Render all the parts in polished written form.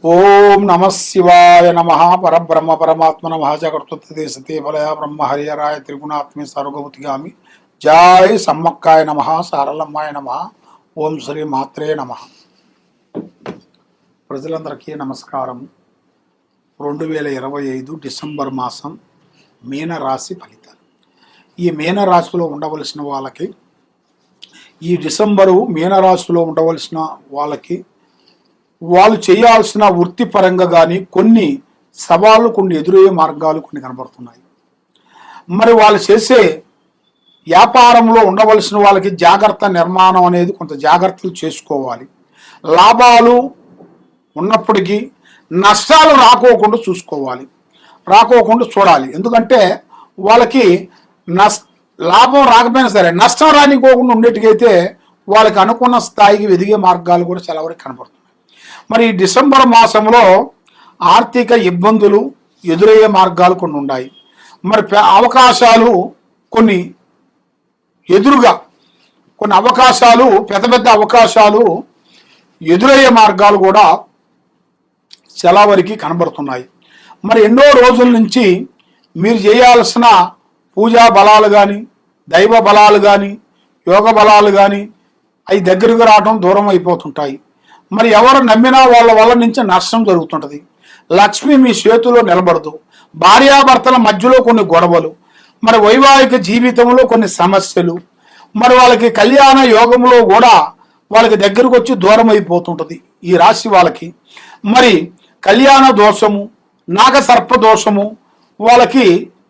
ఓం నమ శివాయ నమ పరబ్రహ్మ పరమాత్మ నమ జగత్తే సతే ఫలయ బ్రహ్మ హరియరాయ త్రిగుణాత్మి సర్వభూతిగామి జై సమ్మక్కాయ నమ సారలమ్మాయ నమ ఓం శ్రీ మాత్రే నమ. ప్రజలందరికీ నమస్కారం. 2025 డిసెంబర్ మాసం మీనరాశి ఫలితాలు. ఈ మీనరాశిలో ఉండవలసిన వాళ్ళకి, ఈ డిసెంబరు మీనరాశిలో ఉండవలసిన వాళ్ళకి వాళ్ళు చేయాల్సిన వృత్తిపరంగా కానీ కొన్ని సవాళ్ళు, కొన్ని ఎదురయ్యే మార్గాలు కొన్ని కనబడుతున్నాయి. మరి వాళ్ళు చేసే వ్యాపారంలో ఉండవలసిన వాళ్ళకి జాగ్రత్త నిర్మాణం అనేది కొంత జాగ్రత్తలు చేసుకోవాలి. లాభాలు ఉన్నప్పటికీ నష్టాలు రాకోకుండా చూసుకోవాలి, రాకోకుండా చూడాలి. ఎందుకంటే వాళ్ళకి లాభం రాకపోయినా సరే నష్టం రానికోకుండా ఉండేట్టుకైతే వాళ్ళకి అనుకున్న స్థాయికి ఎదిగే మార్గాలు కూడా చాలా వరకు కనబడుతున్నాయి. మరి డిసెంబర్ మాసంలో ఆర్థిక ఇబ్బందులు ఎదురయ్యే మార్గాలు కొన్ని ఉన్నాయి. మరి అవకాశాలు కొన్ని ఎదురుగా కొన్ని అవకాశాలు, పెద్ద పెద్ద అవకాశాలు ఎదురయ్యే మార్గాలు కూడా చాలా వరకు కనబడుతున్నాయి. మరి ఎన్నో రోజుల నుంచి మీరు చేయాల్సిన పూజా బలాలు కానీ, దైవ బలాలు కానీ, యోగ బలాలు కానీ అవి దగ్గరకు రావడం దూరం అయిపోతుంటాయి. మరి ఎవరు నమ్మినా వాళ్ళ వల్ల నుంచి నష్టం జరుగుతుంటుంది. లక్ష్మి మీ చేతిలో నిలబడదు. భార్యాభర్తల మధ్యలో కొన్ని గొడవలు, మరి వైవాహిక జీవితంలో కొన్ని సమస్యలు, మరి వాళ్ళకి కళ్యాణ యోగంలో కూడా వాళ్ళకి దగ్గరకు వచ్చి దూరం అయిపోతుంటుంది ఈ రాశి వాళ్ళకి. మరి కళ్యాణ దోషము, నాగసర్ప దోషము వాళ్ళకి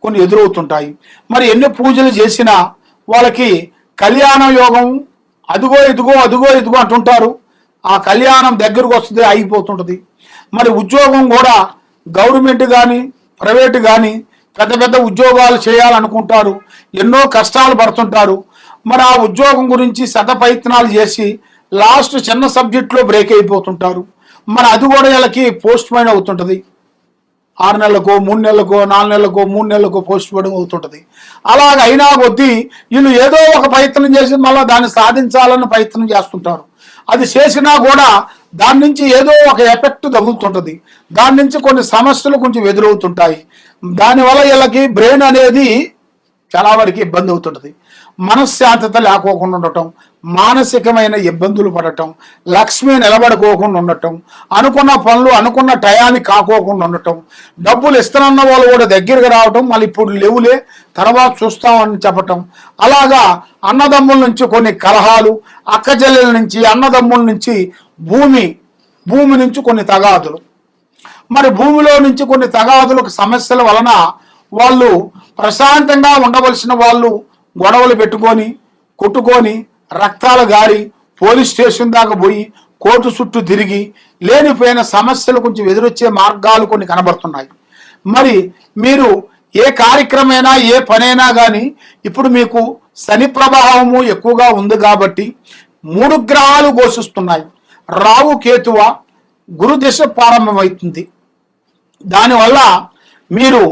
కొన్ని ఎదురవుతుంటాయి. మరి ఎన్ని పూజలు చేసినా వాళ్ళకి కళ్యాణ యోగం అదుగో ఇదిగో అదుగో ఇదిగో అంటుంటారు. ఆ కళ్యాణం దగ్గరకు వస్తుంది, ఆగిపోతుంటుంది. మరి ఉద్యోగం కూడా గవర్నమెంట్ కానీ ప్రైవేట్ కానీ పెద్ద పెద్ద ఉద్యోగాలు చేయాలనుకుంటారు, ఎన్నో కష్టాలు పడుతుంటారు. మరి ఆ ఉద్యోగం గురించి శత ప్రయత్నాలు చేసి లాస్ట్ చిన్న సబ్జెక్ట్లో బ్రేక్ అయిపోతుంటారు. మరి అది కూడా వీళ్ళకి పోస్ట్ పోన్ అవుతుంటుంది. 6 నెలలకో 3 నెలలకో 4 నెలలకో 3 నెలలకో పోస్ట్ పోన్ అవుతుంటుంది. అలాగ అయినా కొద్దీ వీళ్ళు ఏదో ఒక ప్రయత్నం చేసి మళ్ళీ దాన్ని సాధించాలని ప్రయత్నం చేస్తుంటారు. అది చేసినా కూడా దాని నుంచి ఏదో ఒక ఎఫెక్ట్ తగులుతుంటుంది. దాని నుంచి కొన్ని సమస్యలు కొంచెం ఎదురవుతుంటాయి. దానివల్ల వీళ్ళకి బ్రెయిన్ అనేది చాలా వరకు ఇబ్బంది అవుతుంటుంది. మనశ్శాంతత లేకోకుండా ఉండటం, మానసికమైన ఇబ్బందులు పడటం, లక్ష్మి నిలబడుకోకుండా ఉండటం, అనుకున్న పనులు అనుకున్న టయాన్ని కాకోకుండా ఉండటం, డబ్బులు ఇస్తానన్న వాళ్ళు కూడా దగ్గరికి రావటం, మళ్ళీ ఇప్పుడు లేవులే తర్వాత చూస్తామని చెప్పటం. అలాగా అన్నదమ్ముల నుంచి కొన్ని కలహాలు, అక్కచెల్లెల నుంచి, అన్నదమ్ముల నుంచి భూమి నుంచి కొన్ని తగాదులు, మరి భూమిలో నుంచి కొన్ని తగాదులకు సమస్యల వలన వాళ్ళు ప్రశాంతంగా ఉండవలసిన వాళ్ళు గొడవలు పెట్టుకొని కొట్టుకొని రక్తాలు గారి పోలీస్ స్టేషన్ దాకా పోయి కోర్టు చుట్టూ తిరిగి లేనిపోయిన సమస్యలు కొంచెం ఎదురొచ్చే మార్గాలు కొన్ని కనబడుతున్నాయి. మరి మీరు ఏ కార్యక్రమైనా ఏ పనైనా కానీ ఇప్పుడు మీకు శని ప్రభావము ఎక్కువగా ఉంది కాబట్టి 3 గ్రహాలు ఘోషిస్తున్నాయి. రాహు కేతువ గురు దశ ప్రారంభమవుతుంది. దానివల్ల మీరు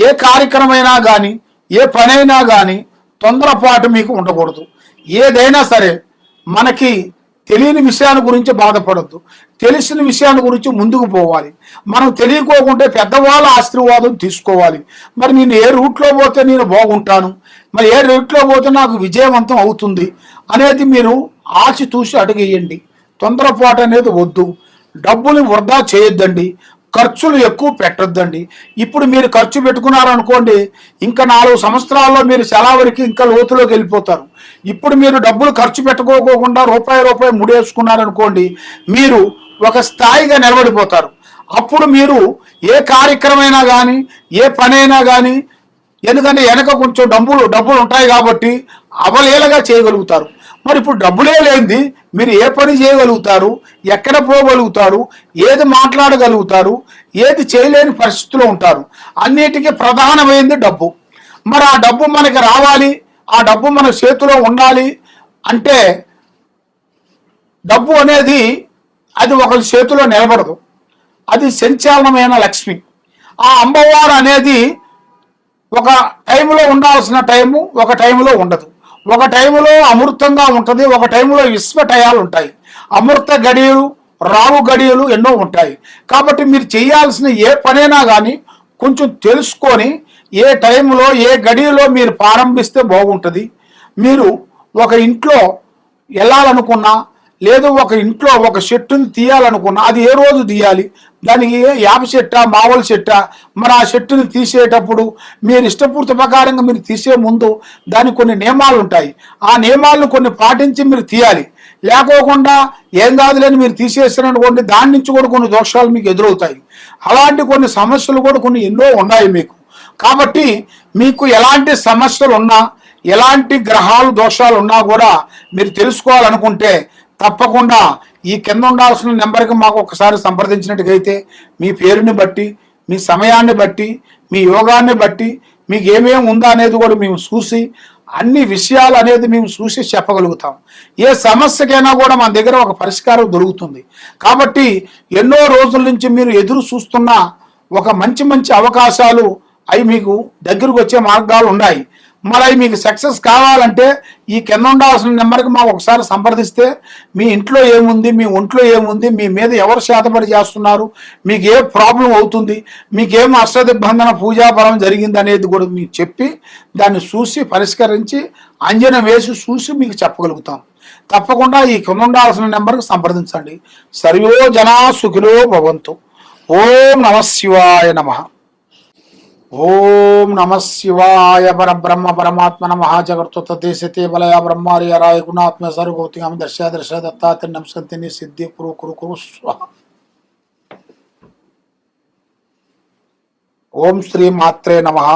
ఏ కార్యక్రమైనా కానీ ఏ పనైనా కానీ తొందరపాటు మీకు ఉండకూడదు. ఏదైనా సరే మనకి తెలియని విషయాల గురించి బాధపడద్దు, తెలిసిన విషయాల గురించి ముందుకు పోవాలి. మనం తెలియకోకుంటే పెద్దవాళ్ళ ఆశీర్వాదం తీసుకోవాలి. మరి నేను ఏ రూట్లో పోతే నేను బాగుంటాను, మరి ఏ రూట్లో పోతే నాకు విజయవంతం అవుతుంది అనేది మీరు ఆశ చూసి అడుగేయండి. తొందరపాటు అనేది వద్దు. డబ్బులు వృధా చేయొద్దండి, ఖర్చులు ఎక్కువ పెట్టొద్దండి. ఇప్పుడు మీరు ఖర్చు పెట్టుకున్నారనుకోండి, ఇంకా 4 సంవత్సరాల్లో మీరు చాలా వరకు ఇంకా లోతులోకి వెళ్ళిపోతారు. ఇప్పుడు మీరు డబ్బులు ఖర్చు పెట్టుకోకుండా రూపాయి ముడేసుకున్నారనుకోండి, మీరు ఒక స్థాయిగా నిలబడిపోతారు. అప్పుడు మీరు ఏ కార్యక్రమైనా కానీ ఏ పనైనా కానీ, ఎందుకంటే వెనక కొంచెం డబ్బులు ఉంటాయి కాబట్టి అవలీలగా చేయగలుగుతారు. మరి ఇప్పుడు డబ్బులే లేనిది మీరు ఏ పని చేయగలుగుతారు, ఎక్కడ పోగలుగుతారు, ఏది మాట్లాడగలుగుతారు, ఏది చేయలేని పరిస్థితిలో ఉంటారు. అన్నిటికీ ప్రధానమైనది డబ్బు. మరి ఆ డబ్బు మనకి రావాలి, ఆ డబ్బు మన చేతిలో ఉండాలి అంటే డబ్బు అనేది అది ఒకరి చేతిలో నిలబడదు. అది సంచాలనమైన లక్ష్మి. ఆ అమ్మవారు అనేది ఒక టైంలో ఉండాల్సిన టైము ఒక టైంలో ఉండదు. ఒక టైంలో అమృతంగా ఉంటుంది, ఒక టైంలో విశ్వటయాలు ఉంటాయి. అమృత గడియలు రావు గడియలు ఎన్నో ఉంటాయి. కాబట్టి మీరు చేయాల్సిన ఏ పనైనా కానీ కొంచెం తెలుసుకొని ఏ టైంలో ఏ గడియలో మీరు ప్రారంభిస్తే బాగుంటుంది. మీరు ఒక ఇంట్లో వెళ్ళాలనుకున్నా, లేదు ఒక ఇంట్లో ఒక చెట్టుని తీయాలనుకున్నా, అది ఏ రోజు తీయాలి, దానికి యాప చెట్టా మామూలు చెట్టా, మరి ఆ చెట్టుని తీసేటప్పుడు మీరు ఇష్టపూర్తి ప్రకారంగా మీరు తీసే ముందు దానికి కొన్ని నియమాలు ఉంటాయి. ఆ నియమాలను కొన్ని పాటించి మీరు తీయాలి. లేకోకుండా ఏం కాదులేని మీరు తీసేసారనుకోండి, దాని నుంచి కూడా కొన్ని దోషాలు మీకు ఎదురవుతాయి. అలాంటి కొన్ని సమస్యలు కూడా కొన్ని ఎన్నో ఉన్నాయి మీకు. కాబట్టి మీకు ఎలాంటి సమస్యలు ఉన్నా, ఎలాంటి గ్రహాలు దోషాలు ఉన్నా కూడా మీరు తెలుసుకోవాలనుకుంటే తప్పకుండా ఈ కింద ఉండాల్సిన నెంబర్కి మాకు ఒకసారి సంప్రదించినట్టుగైతే మీ పేరుని బట్టి, మీ సమయాన్ని బట్టి, మీ యోగాన్ని బట్టి మీకు ఏమేమి ఉందా అనేది కూడా మేము చూసి అన్ని విషయాలు అనేది మేము చూసి చెప్పగలుగుతాం. ఏ సమస్యకైనా కూడా మన దగ్గర ఒక పరిష్కారం దొరుకుతుంది. కాబట్టి ఎన్నో రోజుల నుంచి మీరు ఎదురు చూస్తున్న ఒక మంచి మంచి అవకాశాలు అవి మీకు దగ్గరకు వచ్చే మార్గాలు ఉన్నాయి. మరి అవి మీకు సక్సెస్ కావాలంటే ఈ కింద ఉండాల్సిన నెంబర్కి మాకు ఒకసారి సంప్రదిస్తే మీ ఇంట్లో ఏముంది, మీ ఒంట్లో ఏముంది, మీ మీద ఎవరు శాతపడి చేస్తున్నారు, మీకు ఏ ప్రాబ్లం అవుతుంది, మీకేం అష్టదిగ్బంధన పూజాపరం జరిగింది అనేది కూడా మీకు చెప్పి దాన్ని చూసి పరిష్కరించి అంజనం వేసి చూసి మీకు చెప్పగలుగుతాం. తప్పకుండా ఈ కింద ఉండాల్సిన నెంబర్కి సంప్రదించండి. సర్వో జనా సుఖినో భవంతు. ఓం నమ శివాయ నమః. ఓం నమ శివాయ పరబ్రహ్మ పరమాత్మ నమః. జగత్తే బలయ బ్రహ్మార్య రాయ గుణాత్మ సర్వభౌతికం దర్శ దర్శ దత్తాత్రి సంతిని సిద్ధి కురు కురు కురు స్వాహ. ఓం శ్రీ మాత్రే నమః.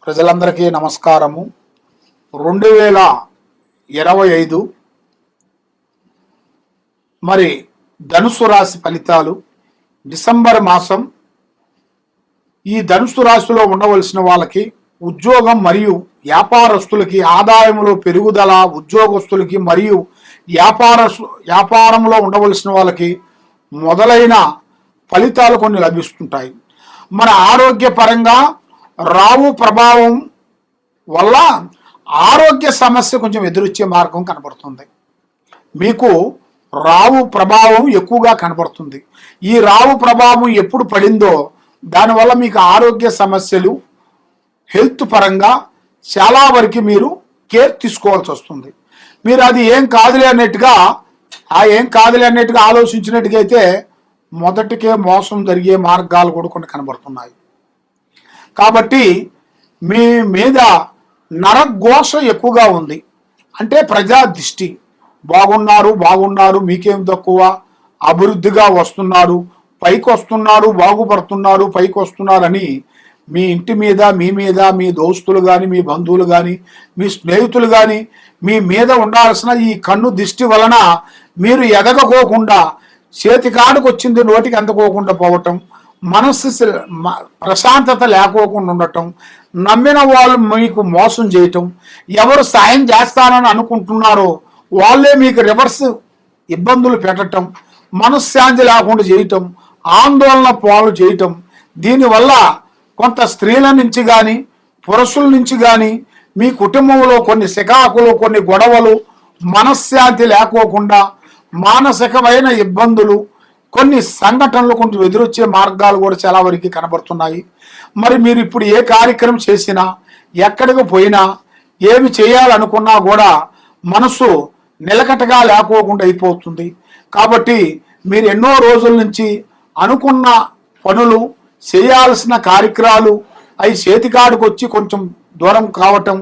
ప్రజలందరికీ నమస్కారము. 2025 మరి ధనుసు రాశి ఫలితాలు డిసెంబర్ మాసం. ఈ ధనుసు రాశిలో ఉండవలసిన వాళ్ళకి ఉద్యోగం మరియు వ్యాపారస్తులకి ఆదాయంలో పెరుగుదల, ఉద్యోగస్తులకి మరియు వ్యాపారంలో ఉండవలసిన వాళ్ళకి మొదలైన ఫలితాలు కొన్ని లభిస్తుంటాయి. మన ఆరోగ్యపరంగా రావు ప్రభావం వల్ల ఆరోగ్య సమస్య కొంచెం ఎదురొచ్చే మార్గం కనబడుతుంది. మీకు రావు ప్రభావం ఎక్కువగా కనబడుతుంది. ఈ రావు ప్రభావం ఎప్పుడు పడిందో దానివల్ల మీకు ఆరోగ్య సమస్యలు హెల్త్ పరంగా చాలా వరకు మీరు కేర్ తీసుకోవాల్సి వస్తుంది. మీరు అది ఏం కాదులే అన్నట్టుగా ఆలోచించినట్టుగైతే మొదటికే మోసం జరిగే మార్గాలు కూడా కొన్ని కనబడుతున్నాయి. కాబట్టి మీ మీద నరఘోష ఎక్కువగా ఉంది. అంటే ప్రజా దృష్టి, బాగున్నారు, మీకేం తక్కువ, అభివృద్ధిగా వస్తున్నారు, పైకి వస్తున్నారు, బాగుపడుతున్నారు, పైకి వస్తున్నారని మీ ఇంటి మీద, మీ మీద, మీ దోస్తులు కానీ, మీ బంధువులు కానీ, మీ స్నేహితులు కానీ మీ మీద ఉండాల్సిన ఈ కన్ను దిష్టి వలన మీరు ఎదగకోకుండా, చేతికాడికి వచ్చింది నోటికి అందుకోకుండా పోవటం, మనస్సు ప్రశాంతత లేకోకుండా ఉండటం, నమ్మిన వాళ్ళు మీకు మోసం చేయటం, ఎవరు సాయం చేస్తానని అనుకుంటున్నారో వాళ్ళే మీకు రివర్స్ ఇబ్బందులు పెట్టడం, మనశ్శాంతి లేకుండా చేయటం, ఆందోళన పాలు చేయటం. దీనివల్ల కొంత స్త్రీల నుంచి కానీ పురుషుల నుంచి కానీ మీ కుటుంబంలో కొన్ని సికాకులు, కొన్ని గొడవలు, మనశ్శాంతి లేకోకుండా మానసికమైన ఇబ్బందులు, కొన్ని సంఘటనలు కొంచెం ఎదురొచ్చే మార్గాలు కూడా చాలా వరకు కనబడుతున్నాయి. మరి మీరు ఇప్పుడు ఏ కార్యక్రమం చేసినా, ఎక్కడికి పోయినా, ఏమి చేయాలనుకున్నా కూడా మనసు నిలకటగా లేకోకుండా అయిపోతుంది. కాబట్టి మీరు ఎన్నో రోజుల నుంచి అనుకున్న పనులు, చేయాల్సిన కార్యక్రమాలు అవి చేతికాడికి వచ్చి కొంచెం దూరం కావటం,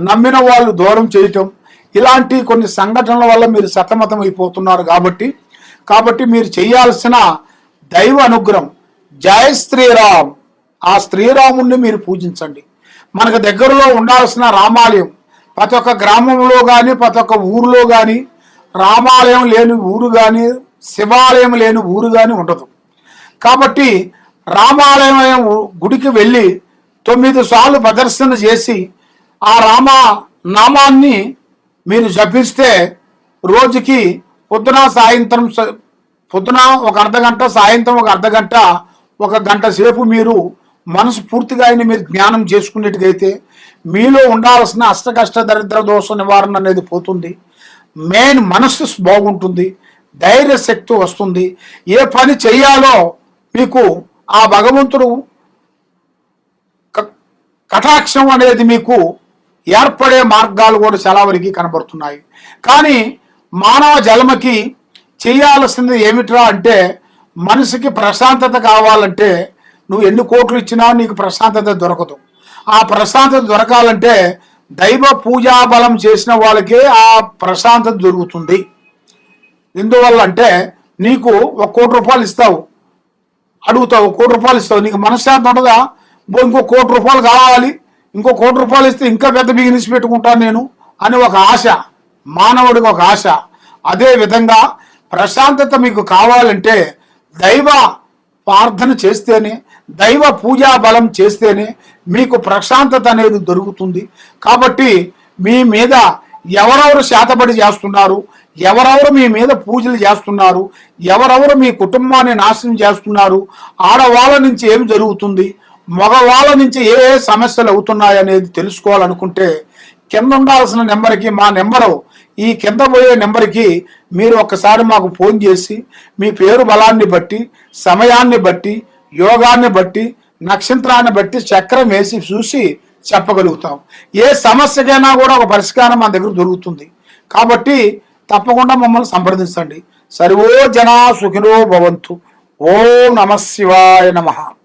నమ్మిన వాళ్ళు దూరం చేయటం, ఇలాంటి కొన్ని సంఘటనల వల్ల మీరు సతమతం అయిపోతున్నారు. కాబట్టి మీరు చేయాల్సిన దైవ అనుగ్రహం జై శ్రీరామ్, ఆ శ్రీరాముణ్ణి మీరు పూజించండి. మనకు దగ్గరలో ఉండాల్సిన రామాలయం, ప్రతి ఒక్క గ్రామంలో కానీ ప్రతి ఒక్క ఊరిలో కానీ రామాలయం లేని ఊరు కానీ, శివాలయం లేని ఊరు కానీ ఉండదు. కాబట్టి రామాలయం గుడికి వెళ్ళి 9 సార్లు ప్రదర్శన చేసి ఆ నామాన్ని మీరు జపిస్తే రోజుకి పొద్దున ఒక అర్ధగంట, సాయంత్రం ఒక అర్ధగంట, ఒక గంట సేపు మీరు మనసు పూర్తిగా ఆయన మీరు జ్ఞానం చేసుకునేట్టుగైతే మీలో ఉండాల్సిన అష్టకష్ట దరిద్ర దోష నివారణ అనేది పోతుంది. మెయిన్ మనస్సు బాగుంటుంది, ధైర్య శక్తి వస్తుంది. ఏ పని చేయాలో మీకు ఆ భగవంతుడు కటాక్షం అనేది మీకు ఏర్పడే మార్గాలు కూడా చాలా వరకు కనబడుతున్నాయి. కానీ మానవ జన్మకి చేయాల్సింది ఏమిట్రా అంటే, మనసుకి ప్రశాంతత కావాలంటే నువ్వు ఎన్ని కోట్లు ఇచ్చినా నీకు ప్రశాంతత దొరకదు. ఆ ప్రశాంతత దొరకాలంటే దైవ పూజా బలం చేసిన వాళ్ళకే ఆ ప్రశాంతత దొరుకుతుంది. ఎందువల్ల అంటే, నీకు 1 కోటి రూపాయలు ఇస్తావు, అడుగుతావు, 1 కోటి రూపాయలు ఇస్తావు, నీకు మనశ్శాంతి ఉండదా? ఇంకో 1 కోటి రూపాయలు కావాలి, ఇంకో 1 కోటి రూపాయలు ఇస్తే ఇంకా పెద్ద బిజినెస్ పెట్టుకుంటాను నేను అని ఒక ఆశ, మానవుడికి ఒక ఆశ. అదే విధంగా ప్రశాంతత మీకు కావాలంటే దైవ ప్రార్థన చేస్తేనే, దైవ పూజా బలం చేస్తేనే మీకు ప్రశాంతత అనేది దొరుకుతుంది. కాబట్టి మీ మీద ఎవరెవరు శాతపడి చేస్తున్నారు, ఎవరెవరు మీ మీద పూజలు చేస్తున్నారు, ఎవరెవరు మీ కుటుంబాన్ని నాశనం చేస్తున్నారు, ఆడవాళ్ళ నుంచి ఏం జరుగుతుంది, మగవాళ్ళ నుంచి ఏ ఏ సమస్యలు అవుతున్నాయి అనేది తెలుసుకోవాలనుకుంటే కింద ఉండాల్సిన నెంబర్కి, మా నెంబరు ఈ కింద పోయే నెంబర్కి మీరు ఒక్కసారి మాకు ఫోన్ చేసి మీ పేరు బలాన్ని బట్టి, సమయాన్ని బట్టి, యోగాన్ని బట్టి, నక్షత్రాన్ని బట్టి చక్రం వేసి చూసి చెప్పగలుగుతాం. ఏ సమస్యకైనా కూడా ఒక పరిష్కారం మన దగ్గర దొరుకుతుంది. కాబట్టి తప్పకుండా మమ్మల్ని సంప్రదించండి. సర్వో జనా సుఖినో భవంతు. ఓం నమః శివాయ నమః.